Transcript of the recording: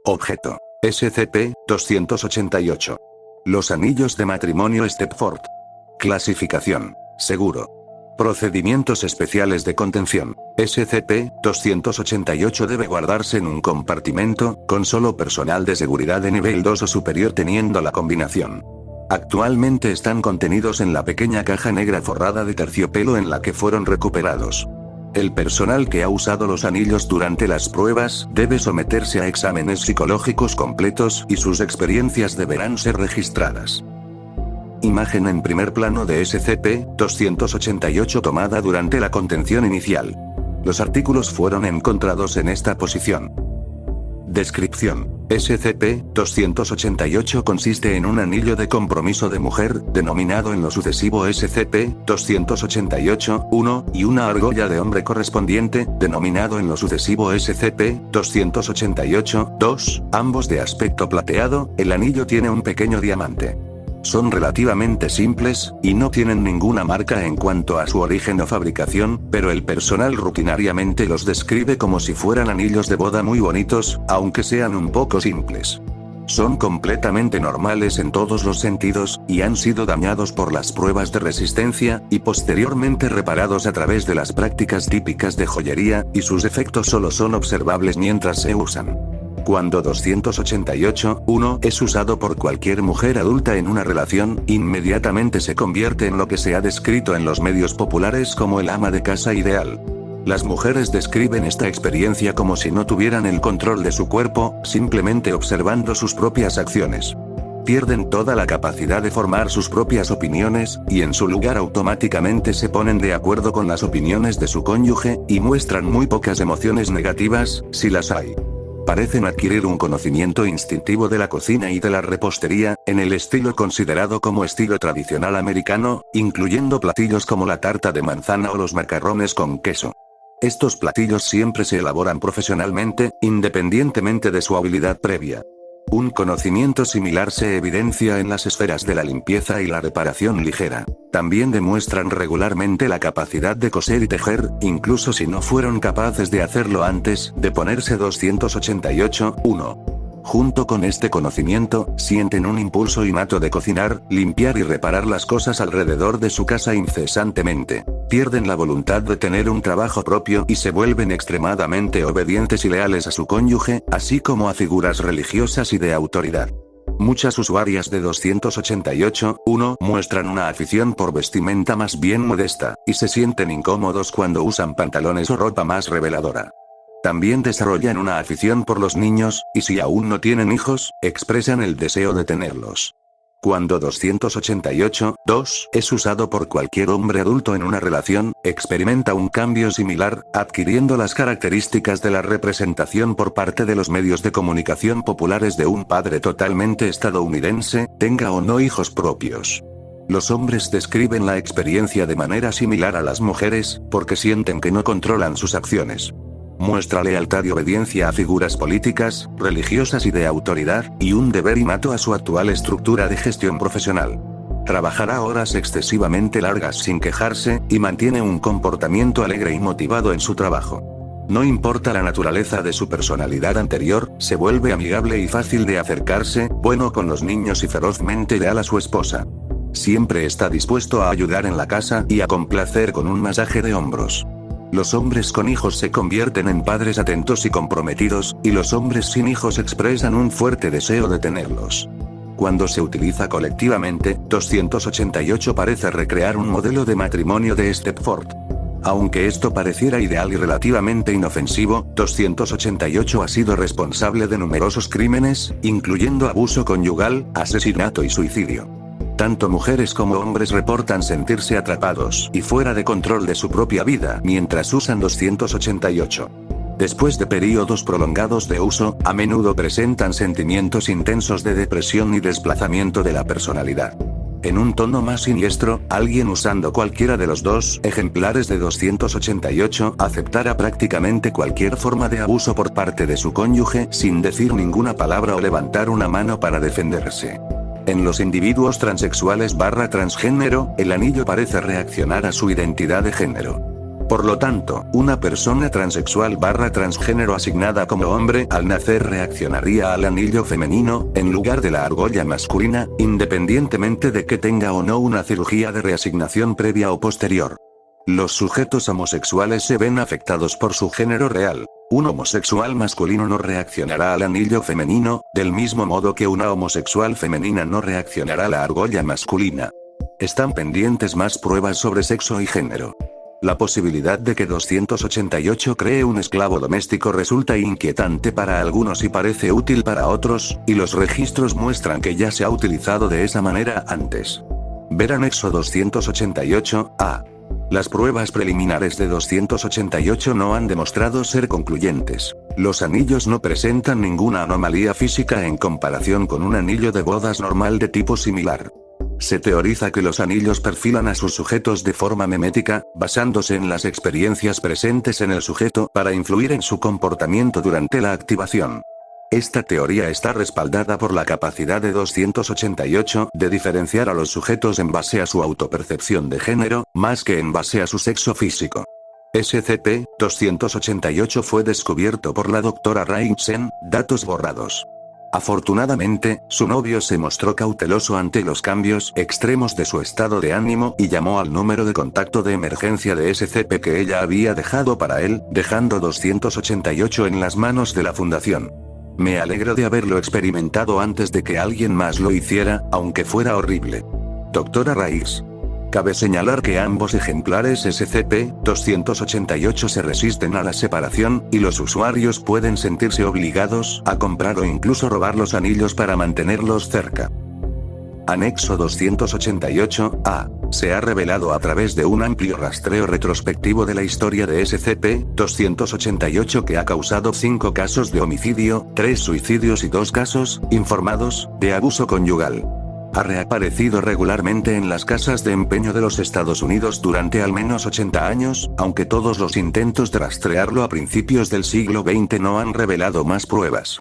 Objeto. SCP-288. Los anillos de matrimonio Stepford. Clasificación. Seguro. Procedimientos especiales de contención. SCP-288 debe guardarse en un compartimento, con solo personal de seguridad de nivel 2 o superior teniendo la combinación. Actualmente están contenidos en la pequeña caja negra forrada de terciopelo en la que fueron recuperados. El personal que ha usado los anillos durante las pruebas debe someterse a exámenes psicológicos completos y sus experiencias deberán ser registradas. Imagen en primer plano de SCP-288 tomada durante la contención inicial. Los artículos fueron encontrados en esta posición. Descripción. SCP-288 consiste en un anillo de compromiso de mujer, denominado en lo sucesivo SCP-288-1, y una argolla de hombre correspondiente, denominado en lo sucesivo SCP-288-2, ambos de aspecto plateado. El anillo tiene un pequeño diamante. Son relativamente simples, y no tienen ninguna marca en cuanto a su origen o fabricación, pero el personal rutinariamente los describe como si fueran anillos de boda muy bonitos, aunque sean un poco simples. Son completamente normales en todos los sentidos, y han sido dañados por las pruebas de resistencia, y posteriormente reparados a través de las prácticas típicas de joyería, y sus efectos solo son observables mientras se usan. Cuando 288-1 es usado por cualquier mujer adulta en una relación, inmediatamente se convierte en lo que se ha descrito en los medios populares como el ama de casa ideal. Las mujeres describen esta experiencia como si no tuvieran el control de su cuerpo, simplemente observando sus propias acciones. Pierden toda la capacidad de formar sus propias opiniones, y en su lugar automáticamente se ponen de acuerdo con las opiniones de su cónyuge, y muestran muy pocas emociones negativas, si las hay. Parecen adquirir un conocimiento instintivo de la cocina y de la repostería, en el estilo considerado como estilo tradicional americano, incluyendo platillos como la tarta de manzana o los macarrones con queso. Estos platillos siempre se elaboran profesionalmente, independientemente de su habilidad previa. Un conocimiento similar se evidencia en las esferas de la limpieza y la reparación ligera. También demuestran regularmente la capacidad de coser y tejer, incluso si no fueron capaces de hacerlo antes de ponerse 288-1. Junto con este conocimiento, sienten un impulso innato de cocinar, limpiar y reparar las cosas alrededor de su casa incesantemente. Pierden la voluntad de tener un trabajo propio y se vuelven extremadamente obedientes y leales a su cónyuge, así como a figuras religiosas y de autoridad. Muchas usuarias de 288-1 muestran una afición por vestimenta más bien modesta, y se sienten incómodos cuando usan pantalones o ropa más reveladora. También desarrollan una afición por los niños, y si aún no tienen hijos, expresan el deseo de tenerlos. Cuando 288-2 es usado por cualquier hombre adulto en una relación, experimenta un cambio similar, adquiriendo las características de la representación por parte de los medios de comunicación populares de un padre totalmente estadounidense, tenga o no hijos propios. Los hombres describen la experiencia de manera similar a las mujeres, porque sienten que no controlan sus acciones. Muestra lealtad y obediencia a figuras políticas, religiosas y de autoridad, y un deber innato a su actual estructura de gestión profesional. Trabajará horas excesivamente largas sin quejarse, y mantiene un comportamiento alegre y motivado en su trabajo. No importa la naturaleza de su personalidad anterior, se vuelve amigable y fácil de acercarse, bueno con los niños y ferozmente leal a su esposa. Siempre está dispuesto a ayudar en la casa y a complacer con un masaje de hombros. Los hombres con hijos se convierten en padres atentos y comprometidos, y los hombres sin hijos expresan un fuerte deseo de tenerlos. Cuando se utiliza colectivamente, 288 parece recrear un modelo de matrimonio de Stepford. Aunque esto pareciera ideal y relativamente inofensivo, 288 ha sido responsable de numerosos crímenes, incluyendo abuso conyugal, asesinato y suicidio. Tanto mujeres como hombres reportan sentirse atrapados y fuera de control de su propia vida mientras usan 288. Después de periodos prolongados de uso, a menudo presentan sentimientos intensos de depresión y desplazamiento de la personalidad. En un tono más siniestro, alguien usando cualquiera de los dos ejemplares de 288 aceptará prácticamente cualquier forma de abuso por parte de su cónyuge sin decir ninguna palabra o levantar una mano para defenderse. En los individuos transexuales/transgénero, el anillo parece reaccionar a su identidad de género. Por lo tanto, una persona transexual / transgénero asignada como hombre al nacer reaccionaría al anillo femenino, en lugar de la argolla masculina, independientemente de que tenga o no una cirugía de reasignación previa o posterior. Los sujetos homosexuales se ven afectados por su género real. Un homosexual masculino no reaccionará al anillo femenino, del mismo modo que una homosexual femenina no reaccionará a la argolla masculina. Están pendientes más pruebas sobre sexo y género. La posibilidad de que 288 cree un esclavo doméstico resulta inquietante para algunos y parece útil para otros, y los registros muestran que ya se ha utilizado de esa manera antes. Ver anexo 288-A. Las pruebas preliminares de 288 no han demostrado ser concluyentes. Los anillos no presentan ninguna anomalía física en comparación con un anillo de bodas normal de tipo similar. Se teoriza que los anillos perfilan a sus sujetos de forma memética, basándose en las experiencias presentes en el sujeto para influir en su comportamiento durante la activación. Esta teoría está respaldada por la capacidad de 288 de diferenciar a los sujetos en base a su autopercepción de género, más que en base a su sexo físico. SCP-288 fue descubierto por la doctora Rainsen, datos borrados. Afortunadamente, su novio se mostró cauteloso ante los cambios extremos de su estado de ánimo y llamó al número de contacto de emergencia de SCP que ella había dejado para él, dejando 288 en las manos de la fundación. Me alegro de haberlo experimentado antes de que alguien más lo hiciera, aunque fuera horrible. Doctora Raiz. Cabe señalar que ambos ejemplares SCP-288 se resisten a la separación, y los usuarios pueden sentirse obligados a comprar o incluso robar los anillos para mantenerlos cerca. Anexo 288-A. Se ha revelado a través de un amplio rastreo retrospectivo de la historia de SCP-288 que ha causado 5 casos de homicidio, 3 suicidios y 2 casos, informados, de abuso conyugal. Ha reaparecido regularmente en las casas de empeño de los Estados Unidos durante al menos 80 años, aunque todos los intentos de rastrearlo a principios del siglo XX no han revelado más pruebas.